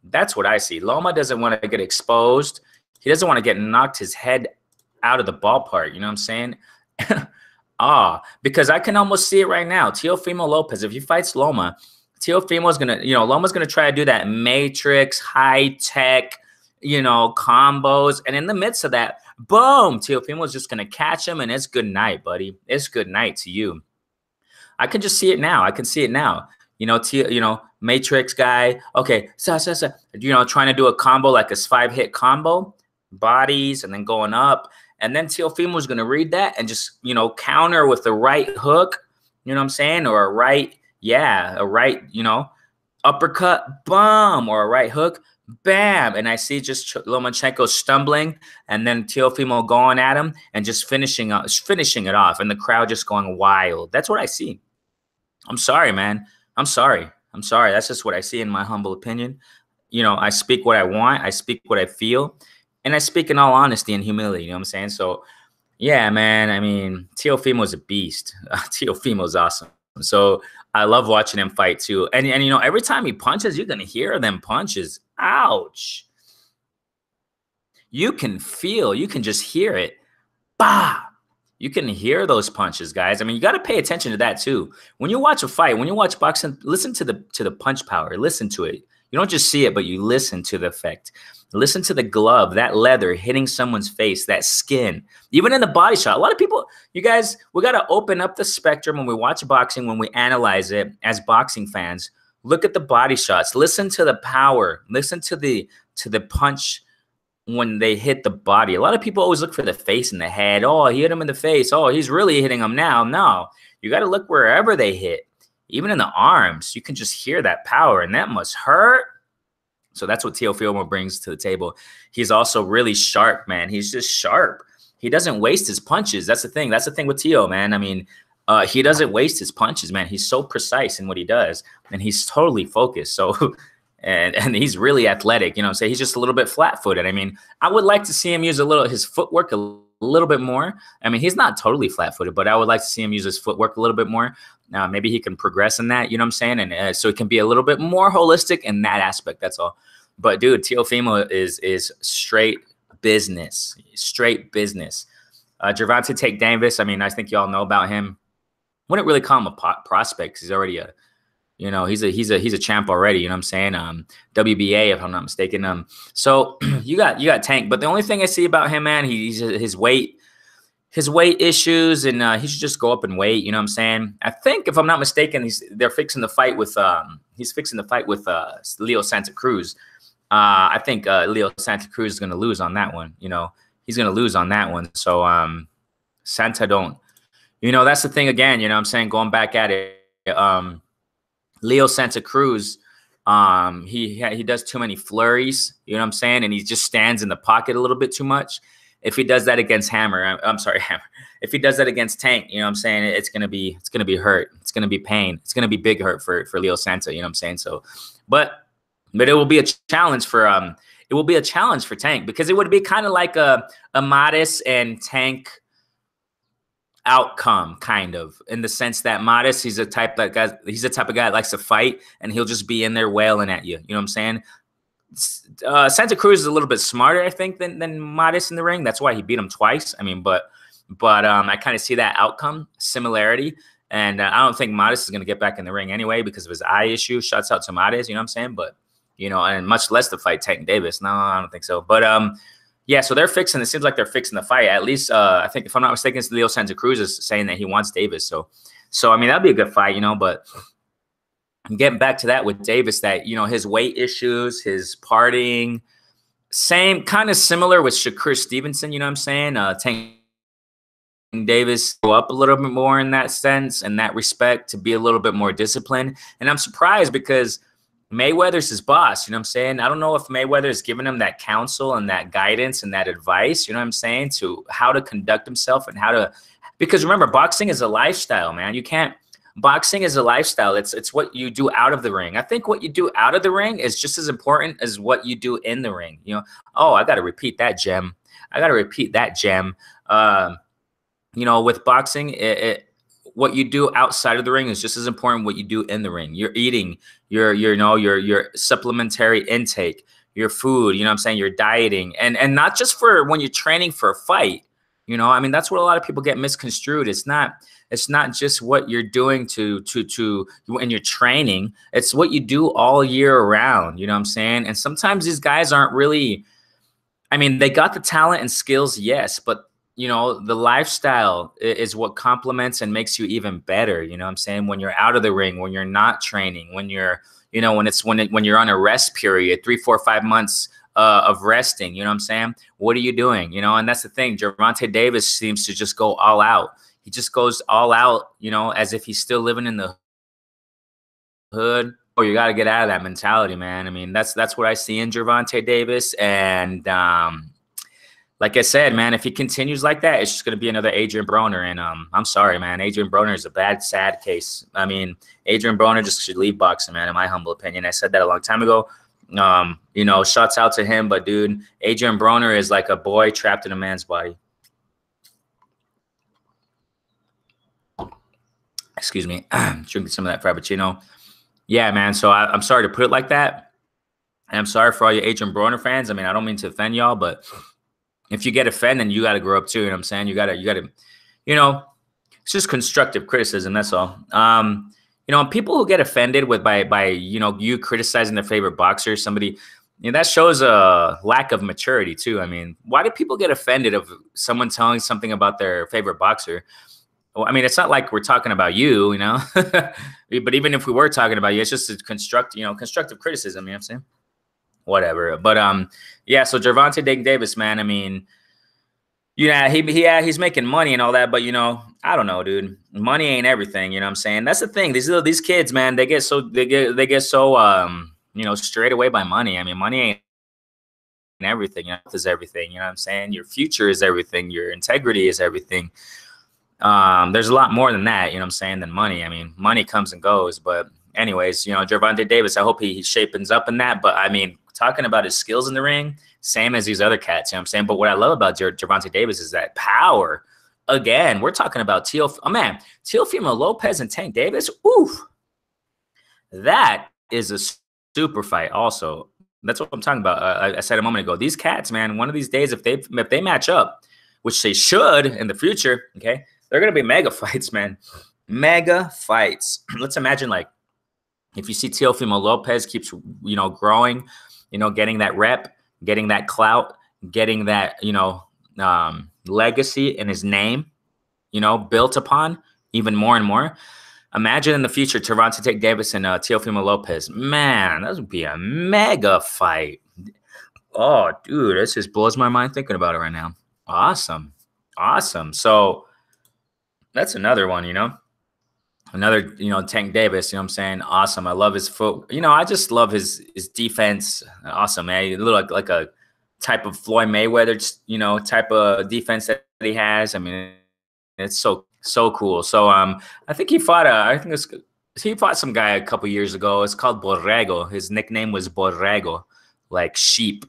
That's what I see. Loma doesn't want to get exposed. He doesn't want to get knocked his head out of the ballpark. You know what I'm saying? Because I can almost see it right now. Teofimo Lopez, if he fights Loma, Teofimo's going to, you know, Loma's going to try to do that matrix, high-tech, you know, combos. And in the midst of that, boom, Teofimo's just going to catch him, and it's good night, buddy. It's good night to you. I can just see it now. I can see it now. You know, matrix guy. Okay, you know, trying to do a combo like a 5-hit combo, bodies, and then going up. And then Teofimo's going to read that and just, you know, counter with the right hook, you know what I'm saying? Or a right, you know, uppercut, boom, or a right hook, bam. And I see just Lomachenko stumbling and then Teofimo going at him and just finishing it off, and the crowd just going wild. That's what I see. I'm sorry, man. I'm sorry. That's just what I see, in my humble opinion. You know, I speak what I want. I speak what I feel. And I speak in all honesty and humility. You know what I'm saying? So, yeah, man. I mean, Teofimo's a beast. Teofimo's awesome. So I love watching him fight too. And you know, every time he punches, you're gonna hear them punches. Ouch. You can just hear it. Bah. You can hear those punches, guys. I mean, you got to pay attention to that too. When you watch a fight, when you watch boxing, listen to the punch power. Listen to it. You don't just see it, but you listen to the effect. Listen to the glove, that leather hitting someone's face, that skin, even in the body shot. A lot of people, you guys, we got to open up the spectrum when we watch boxing, when we analyze it as boxing fans. Look at the body shots. Listen to the power. Listen to the punch when they hit the body. A lot of people always look for the face and the head. Oh, he hit him in the face. Oh, he's really hitting him now. No, you got to look wherever they hit. Even in the arms, you can just hear that power, and that must hurt. So that's what Teofimo brings to the table. He's also really sharp, man. He's just sharp. He doesn't waste his punches. That's the thing. That's the thing with Teo, man. I mean, he doesn't waste his punches, man. He's so precise in what he does, and he's totally focused. So and he's really athletic, you know. So he's just a little bit flat-footed. I mean, I would like to see him use his footwork a little bit more. I mean, he's not totally flat-footed, but I would like to see him use his footwork a little bit more. Maybe he can progress in that, you know what I'm saying? And so it can be a little bit more holistic in that aspect. That's all. But dude, Teofimo is straight business, Gervonta Tank Davis. I mean, I think y'all know about him. Wouldn't really call him a prospect. He's already he's a champ already. You know what I'm saying? WBA, if I'm not mistaken. So you got Tank, but the only thing I see about him, man, he's his weight issues, and he should just go up in weight. You know what I'm saying? I think, if I'm not mistaken, he's fixing the fight with Leo Santa Cruz. I think Leo Santa Cruz is going to lose on that one. You know, he's going to lose on that one. So Santa don't. You know, that's the thing again. You know what I'm saying? Going back at it. Leo Santa Cruz, he does too many flurries, you know what I'm saying? And he just stands in the pocket a little bit too much. If he does that against Hammer. If he does that against Tank, you know what I'm saying? It's gonna be hurt. It's gonna be pain. It's gonna be big hurt for Leo Santa, you know what I'm saying? So, but it will be a challenge for Tank, because it would be kind of like a Modest and Tank outcome, kind of, in the sense that Modest, he's the type of guy that likes to fight, and he'll just be in there wailing at you. You know what I'm saying? Santa Cruz is a little bit smarter, I think, than Modest in the ring. That's why he beat him twice. I mean, but I kind of see that outcome similarity, and I don't think Modest is going to get back in the ring anyway because of his eye issue. Shouts out to Modest, you know what I'm saying? But you know, and much less to fight Tank Davis. No, I don't think so. But yeah, so it seems like they're fixing the fight. At least, I think, if I'm not mistaken, it's Leo Santa Cruz is saying that he wants Davis. So I mean, that'd be a good fight, you know. But I'm getting back to that with Davis, that, you know, his weight issues, his partying, kind of similar with Shakur Stevenson, you know what I'm saying? Tank Davis go up a little bit more in that sense, in that respect, to be a little bit more disciplined. And I'm surprised because Mayweather's his boss, you know what I'm saying? I don't know if Mayweather is giving him that counsel and that guidance and that advice, you know what I'm saying, to how to conduct himself and because remember, boxing is a lifestyle, man. Boxing is a lifestyle. It's what you do out of the ring. I think what you do out of the ring is just as important as what you do in the ring. You know, oh, I got to repeat that gem. You know, with boxing, what you do outside of the ring is just as important what you do in the ring. Your eating, your supplementary intake, your food, you know what I'm saying, your dieting, and not just for when you're training for a fight. You know, I mean, that's what a lot of people get misconstrued. It's not just what you're doing in your training. It's what you do all year around, you know what I'm saying? And sometimes these guys aren't really, I mean, they got the talent and skills, yes, but you know, the lifestyle is what complements and makes you even better. You know what I'm saying? When you're out of the ring, when you're not training, when you're, you know, when you're on a rest period, 3, 4, 5 months of resting, you know what I'm saying? What are you doing? You know, and that's the thing. Gervonta Davis seems to just go all out. He just goes all out, you know, as if he's still living in the hood, you got to get out of that mentality, man. I mean, that's what I see in Gervonta Davis. And like I said, man, if he continues like that, it's just going to be another Adrian Broner. And I'm sorry, man. Adrian Broner is a bad, sad case. I mean, Adrian Broner just should leave boxing, man, in my humble opinion. I said that a long time ago. You know, shouts out to him. But, dude, Adrian Broner is like a boy trapped in a man's body. Excuse me. Drinking some of that Frappuccino. Yeah, man. So I'm sorry to put it like that. And I'm sorry for all you Adrian Broner fans. I mean, I don't mean to offend y'all, but if you get offended, you got to grow up too. You know what I'm saying? You got to, you know, it's just constructive criticism. That's all. You know, people who get offended by, you know, you criticizing their favorite boxer, somebody, you know, that shows a lack of maturity too. I mean, why do people get offended of someone telling something about their favorite boxer? Well, I mean, it's not like we're talking about you, you know, but even if we were talking about you, it's just a constructive criticism. You know what I'm saying? Whatever. But yeah, so Gervonta Davis, man, I mean, yeah, he's making money and all that, but you know, I don't know, dude. Money ain't everything, you know what I'm saying? That's the thing. These kids, man, they get so you know, straight away by money. I mean, money ain't everything. Health is everything, you know what I'm saying? Your future is everything, your integrity is everything. There's a lot more than that, you know what I'm saying, than money. I mean, money comes and goes, but anyways, you know, Gervonta Davis, I hope he shapens up in that, but I mean, talking about his skills in the ring, same as these other cats, you know what I'm saying? But what I love about Gervonta Davis is that power. Again, we're talking about Teofimo Lopez and Tank Davis. Oof. That is a super fight also. That's what I'm talking about. I said a moment ago, these cats, man, one of these days, if they match up, which they should in the future, okay, they're going to be mega fights, man. Mega fights. Let's imagine, like, if you see Teofimo Lopez keeps, you know, growing, you know, getting that rep, getting that clout, getting that, you know, legacy in his name, you know, built upon even more and more. Imagine in the future, Gervonta Davis and Teofimo Lopez. Man, that would be a mega fight. Oh, dude, this just blows my mind thinking about it right now. Awesome. Awesome. So that's another one, you know. Another, you know, Tank Davis, you know what I'm saying? Awesome. I love his foot. You know, I just love his defense. Awesome, man. He look like a type of Floyd Mayweather, you know, type of defense that he has. I mean, it's so cool. So I think he fought he fought some guy a couple years ago. It's called Borrego. His nickname was Borrego, like sheep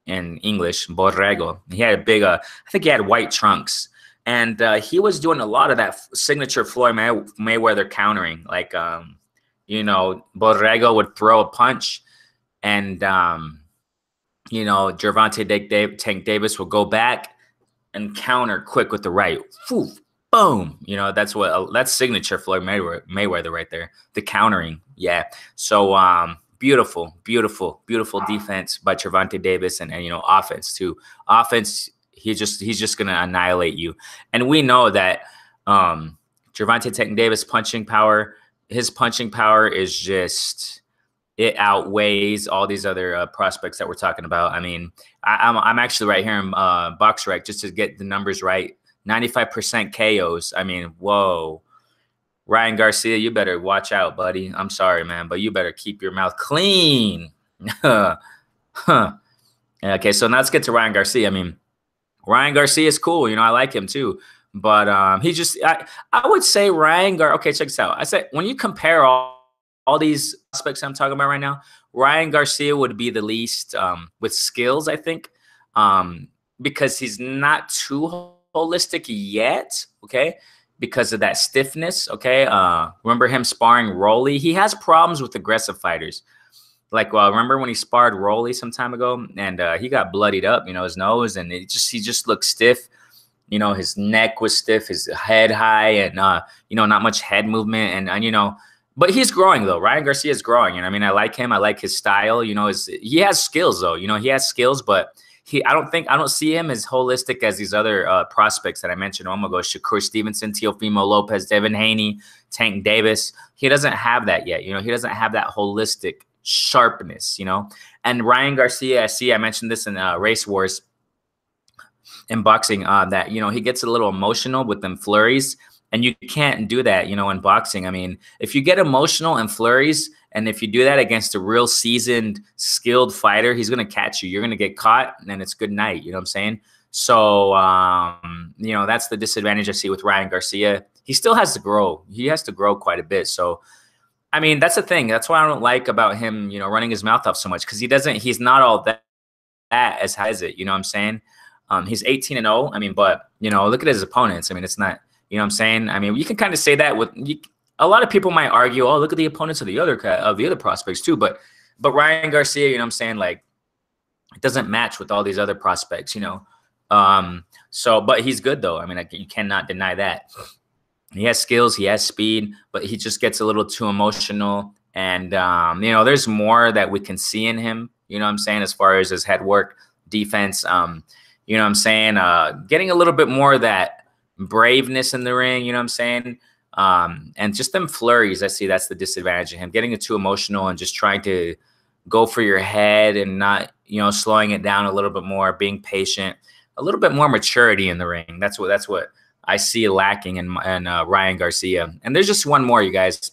in English, Borrego. He had a big I think he had white trunks. And he was doing a lot of that signature Floyd Mayweather countering. Like, you know, Borrego would throw a punch and, you know, Gervonta Tank Davis will go back and counter quick with the right. Woof, boom. You know, that's signature Floyd Mayweather right there. The countering. Yeah. So beautiful defense by Gervonta Davis and, you know, offense too. Offense, he's just gonna annihilate you. And we know that Gervonta Tank Davis punching power, his punching power is just, it outweighs all these other prospects that we're talking about. I mean, I'm actually right here in BoxRec just to get the numbers right. 95% KOs. I mean, whoa. Ryan Garcia, you better watch out, buddy. I'm sorry, man, but you better keep your mouth clean. Okay, so now let's get to Ryan Garcia. I mean, Ryan Garcia is cool. You know, I like him too. But he just, I would say okay, check this out. I said, when you compare all these aspects I'm talking about right now, Ryan Garcia would be the least with skills, I think, because he's not too holistic yet, okay, because of that stiffness, okay? Remember him sparring Rolly? He has problems with aggressive fighters. Like, well, remember when he sparred Rolly some time ago and he got bloodied up, you know, his nose, and he just looked stiff. You know, his neck was stiff, his head high, and, you know, not much head movement. And, you know, but he's growing, though. Ryan Garcia is growing. And I mean, I like him. I like his style. You know, he has skills, though. You know, he has skills, but I don't see him as holistic as these other prospects that I mentioned a moment ago. Shakur Stevenson, Teofimo Lopez, Devin Haney, Tank Davis. He doesn't have that yet. You know, he doesn't have that holistic sharpness, you know. And Ryan Garcia, I mentioned this in Race Wars in boxing, that, you know, he gets a little emotional with them flurries, And you can't do that, you know, in boxing. I mean, if you get emotional and flurries, and if you do that against a real seasoned, skilled fighter, he's going to catch you. You're going to get caught, and then it's good night. You know what I'm saying? So, you know, that's the disadvantage I see with Ryan Garcia. He still has to grow. He has to grow quite a bit. So, I mean, that's the thing. That's what I don't like about him, you know, running his mouth off so much, because he's not all that as high as it. You know what I'm saying? He's 18-0. I mean, but, you know, look at his opponents. I mean, it's not, you know what I'm saying? I mean, you can kind of say that with a lot of people might argue, oh, look at the opponents of the other prospects too. But Ryan Garcia, you know what I'm saying? Like, it doesn't match with all these other prospects, you know? So, but he's good though. I mean, you cannot deny that. He has skills, he has speed, but he just gets a little too emotional. And, you know, there's more that we can see in him, you know what I'm saying? As far as his head work, defense, you know what I'm saying? Getting a little bit more of that braveness in the ring, you know what I'm saying? And just them flurries, I see that's the disadvantage of him, getting too emotional and just trying to go for your head and not, you know, slowing it down a little bit more, being patient, a little bit more maturity in the ring. That's what I see lacking in Ryan Garcia. And there's just one more, you guys.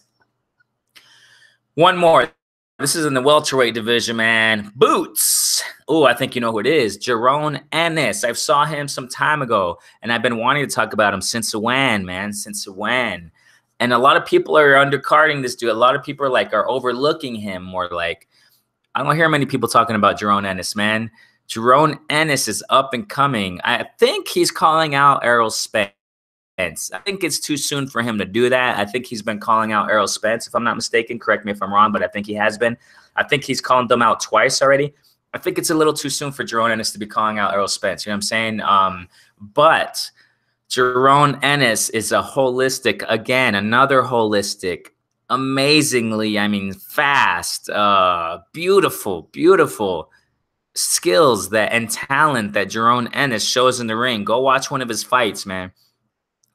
One more. This is in the welterweight division, man. Boots. Oh, I think you know who it is. Jaron Ennis. I saw him some time ago, and I've been wanting to talk about him since when, man, since when. And a lot of people are undercarding this dude. A lot of people are overlooking him more. Like, I don't hear many people talking about Jaron Ennis, man. Jaron Ennis is up and coming. I think he's calling out Errol Spence. I think it's too soon for him to do that. I think he's been calling out Errol Spence, if I'm not mistaken. Correct me if I'm wrong, but I think he has been. I think he's calling them out twice already. I think it's a little too soon for Jaron Ennis to be calling out Errol Spence. You know what I'm saying? But Jaron Ennis is a holistic, again, another holistic, amazingly, I mean, fast, beautiful, beautiful skills and talent that Jaron Ennis shows in the ring. Go watch one of his fights, man.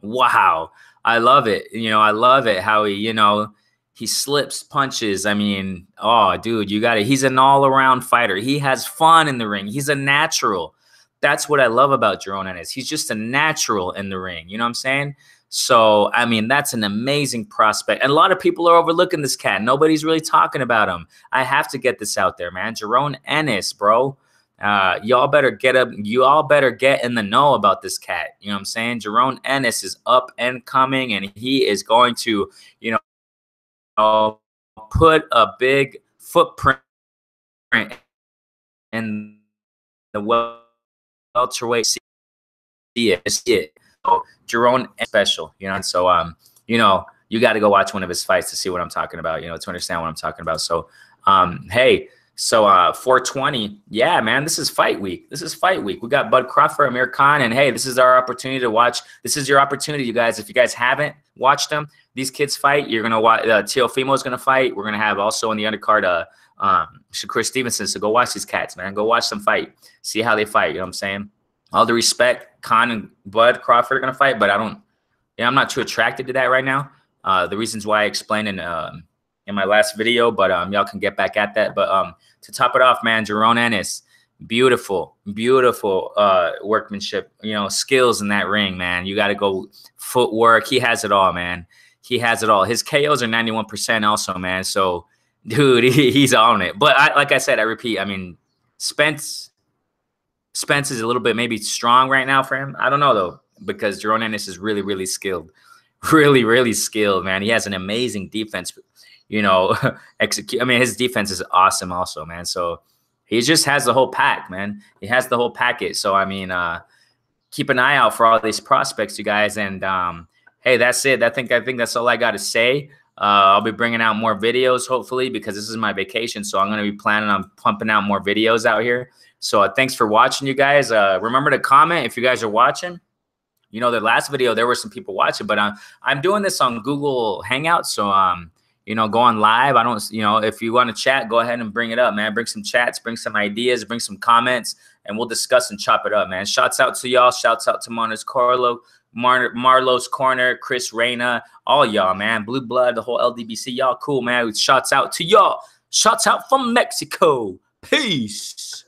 Wow. I love it. You know, I love it how he, you know, he slips punches. I mean, oh, dude, you got it. He's an all-around fighter. He has fun in the ring. He's a natural. That's what I love about Jaron Ennis. He's just a natural in the ring. You know what I'm saying? So, I mean, that's an amazing prospect. And a lot of people are overlooking this cat. Nobody's really talking about him. I have to get this out there, man. Jaron Ennis, bro. Y'all better get up. You all better get in the know about this cat. You know what I'm saying? Jaron Ennis is up and coming, and he is going to, you know, put a big footprint in the welterweight. See it. So, Jaron is special, you know. And so, you know, you got to go watch one of his fights to see what I'm talking about. You know, to understand what I'm talking about. So, hey. So 420, yeah, man, this is fight week. This is fight week. We got Bud Crawford, Amir Khan, and hey, this is our opportunity to watch. This is your opportunity, you guys. If you guys haven't watched them, these kids fight. You're gonna watch. Teofimo is gonna fight. We're gonna have also in the undercard Shakur Stevenson. So go watch these cats, man. Go watch them fight. See how they fight. You know what I'm saying? All the respect, Khan and Bud Crawford are gonna fight, but I'm not too attracted to that right now. The reasons why I explained in my last video, but y'all can get back at that. But to top it off, man, Jaron Ennis, beautiful, beautiful workmanship, you know, skills in that ring, man. You got to go footwork. He has it all, man. He has it all. His KOs are 91% also, man. So, dude, he's on it. But like I said, I repeat, I mean, Spence is a little bit maybe strong right now for him. I don't know, though, because Jaron Ennis is really, really skilled. Really, really skilled, man. He has an amazing defense. You know, execute. I mean, his defense is awesome also, man. So he just has the whole pack, man. He has the whole packet. So, I mean, keep an eye out for all these prospects, you guys. And, hey, that's it. I think that's all I got to say. I'll be bringing out more videos, hopefully, because this is my vacation. So I'm going to be planning on pumping out more videos out here. So thanks for watching, you guys. Remember to comment if you guys are watching. You know, the last video, there were some people watching, but I'm doing this on Google Hangouts. So, you know, going live. I don't, you know, if you want to chat, go ahead and bring it up, man. Bring some chats, bring some ideas, bring some comments, and we'll discuss and chop it up, man. Shouts out to y'all. Shouts out to Marlo's Corner, Chris Reyna, all y'all, man. Blue Blood, the whole LDBC. Y'all cool, man. Shouts out to y'all. Shouts out from Mexico. Peace.